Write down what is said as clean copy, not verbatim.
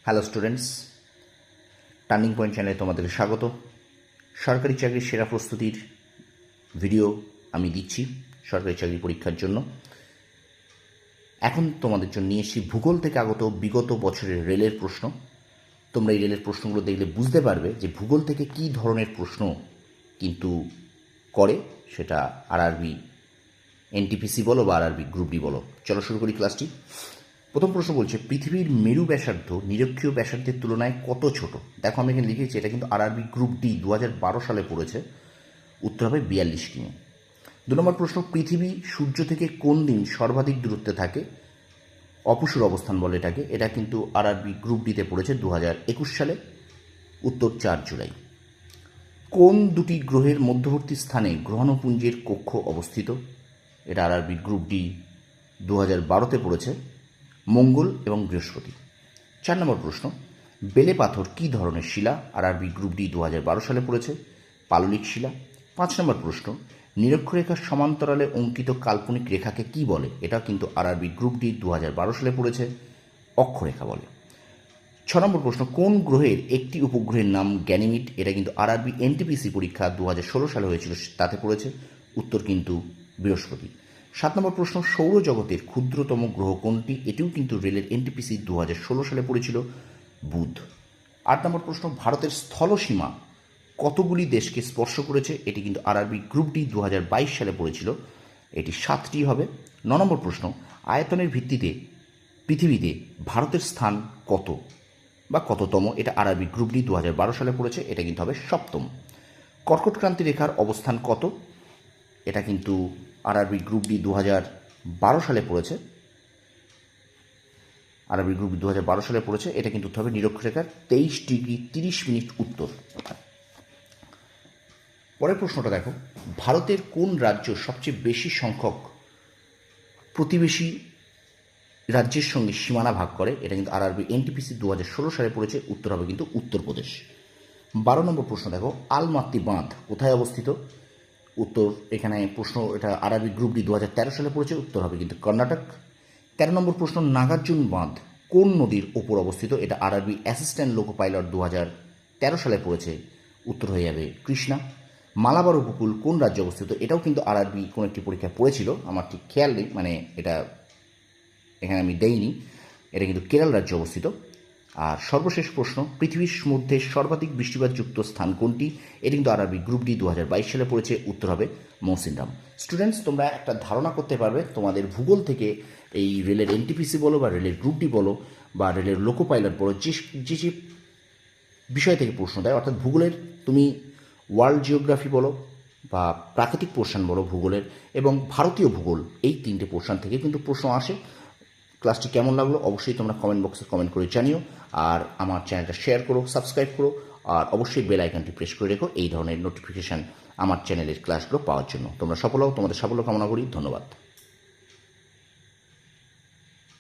Hello students, turning point চ্যানেলে তোমাদেরকে স্বাগত। সরকারি চাকরির সেরা প্রস্তুতির ভিডিও আমি দিচ্ছি সরকারি চাকরি পরীক্ষার জন্য। এখন তোমাদের জন্য নিয়ে এসেছি ভূগোল থেকে আগত বিগত বছরের রেলের প্রশ্ন। তোমরা এই রেলের প্রশ্নগুলো দেখলে বুঝতে পারবে যে ভূগোল থেকে কী ধরনের প্রশ্ন কিন্তু করে, সেটা আরআরবি এনটিপিসি বলো বা আরআরবি গ্রুপ ডি বলো। চলো শুরু করি ক্লাসটি। প্রথম প্রশ্ন বলছে, পৃথিবীর মেরু ব্যাসার্ধ নিরক্ষীয় ব্যাসার্ধের তুলনায় কত ছোট? দেখো আমি এখানে লিখেছি, এটা কিন্তু আরআরবি গ্রুপ ডি 2012 সালে পড়েছে। উত্তর হবে 42 কিমি। 2 নম্বর প্রশ্ন, পৃথিবী সূর্য থেকে কোন দিন সর্বাধিক দূরত্বে থাকে? অপসূর অবস্থান বলে এটাকে। এটা কিন্তু আরআরবি গ্রুপ ডিতে পড়েছে 2021 সালে। উত্তর 4 জুলাই। কোন দুটি গ্রহের মধ্যবর্তী স্থানে গ্রহাণুপুঞ্জের কক্ষ অবস্থিত? এটা আরআরবি গ্রুপ ডি 2012তে পড়েছে, মঙ্গল এবং বৃহস্পতি। 4 নম্বর প্রশ্ন, বেলে পাথর কী ধরনের শিলা? আরআরবি গ্রুপ ডি 2012 সালে পড়েছে, পাললিক শিলা। 5 নম্বর প্রশ্ন, নিরক্ষরেখার সমান্তরালে অঙ্কিত কাল্পনিক রেখাকে কি বলে? এটা কিন্তু আরআরবি গ্রুপ ডি 2012 সালে পড়েছে, অক্ষরেখা বলে। 6 নম্বর প্রশ্ন, কোন গ্রহের একটি উপগ্রহের নাম গ্যানিমিড? এটা কিন্তু আরআরবি এনটিপিসি পরীক্ষা 2016 সালে হয়েছিল, তাতে পড়েছে। উত্তর কিন্তু বৃহস্পতি। 7 নম্বর প্রশ্ন, সৌরজগতের ক্ষুদ্রতম গ্রহ কোনটি? এটিও কিন্তু রেলের এনটিপিসি 2016 সালে পড়েছিল, বুধ। 8 নম্বর প্রশ্ন, ভারতের স্থলসীমা কতগুলি দেশকে স্পর্শ করেছে? এটি কিন্তু আরআরবি গ্রুপ ডি 2022 সালে পড়েছিল, এটি 7টি হবে। 9 নম্বর প্রশ্ন, আয়তনের ভিত্তিতে পৃথিবীতে ভারতের স্থান কত বা কততম? এটা আরআরবি গ্রুপ ডি 2012 সালে পড়েছে, এটা কিন্তু হবে 7ম। কর্কটক্রান্তি রেখার অবস্থান কত? এটা কিন্তু আরআরবি গ্রুপ ডি 2012 সালে পড়েছে, আরআরবি গ্রুপ ডি 2012 সালে পড়েছে। এটা কিন্তু হবে নিরক্ষরেখার 23 ডিগ্রি 30 মিনিট উত্তর। পরের প্রশ্নটা দেখো, ভারতের কোন রাজ্য সবচেয়ে বেশি সংখ্যক প্রতিবেশী রাজ্যের সঙ্গে সীমানা ভাগ করে? এটা কিন্তু আরআরবি এনটিপিসি 2016 সালে পড়েছে, উত্তর হবে কিন্তু উত্তরপ্রদেশ। 12 নম্বর প্রশ্ন দেখো, আলমাত্তি বাঁধ কোথায় অবস্থিত? উত্তর এখানে প্রশ্ন, এটা আরআরবি গ্রুপ ডি 2013 সালে পড়েছে, উত্তর হবে কিন্তু কর্ণাটক। 13 নম্বর প্রশ্ন, নাগার্জুন বাঁধ কোন নদীর ওপর অবস্থিত? এটা আরআরবি অ্যাসিস্ট্যান্ট লোকো পাইলট 2013 সালে পড়েছে, উত্তর হয়ে যাবে কৃষ্ণা। মালাবার উপকূল কোন রাজ্যে অবস্থিত? এটাও কিন্তু আরআরবি কোনো একটি পরীক্ষায় পড়েছিল, আমার ঠিক খেয়াল নেই, মানে এটা এখানে আমি দেইনি। এটা কিন্তু কেরল রাজ্যে অবস্থিত। আর সর্বশেষ প্রশ্ন, পৃথিবীর মধ্যে সর্বাধিক বৃষ্টিপাতযুক্ত স্থান কোনটি? এটি কিন্তু আরআরবি গ্রুপ ডি 2022 সালে পড়েছে, উত্তর হবে মৌসিনরাম। স্টুডেন্টস, তোমরা একটা ধারণা করতে পারবে তোমাদের ভূগোল থেকে এই রেলের এনটিপিসি বলো বা রেলের গ্রুপ ডি বলো বা রেলের লোকো পাইলট বলো, যে যে বিষয় থেকে প্রশ্ন দেয়, অর্থাৎ ভূগোলের তুমি ওয়ার্ল্ড জিওগ্রাফি বলো বা প্রাকৃতিক পোর্শন বলো ভূগোলের, এবং ভারতীয় ভূগোল, এই 3টে পোর্শন থেকে কিন্তু প্রশ্ন আসে। ক্লাসটি কেমন লাগলো অবশ্যই তোমরা কমেন্ট বক্সে কমেন্ট করে জানিও। আর আমার চ্যানেলটা শেয়ার করো, সাবস্ক্রাইব করো, আর অবশ্যই বেল আইকনটি প্রেস করে রেখো এই ধরনের নোটিফিকেশান আমার চ্যানেলের ক্লাসগুলো পাওয়ার জন্য। তোমরা সফল হও, তোমাদের সাফল্য কামনা করি। ধন্যবাদ।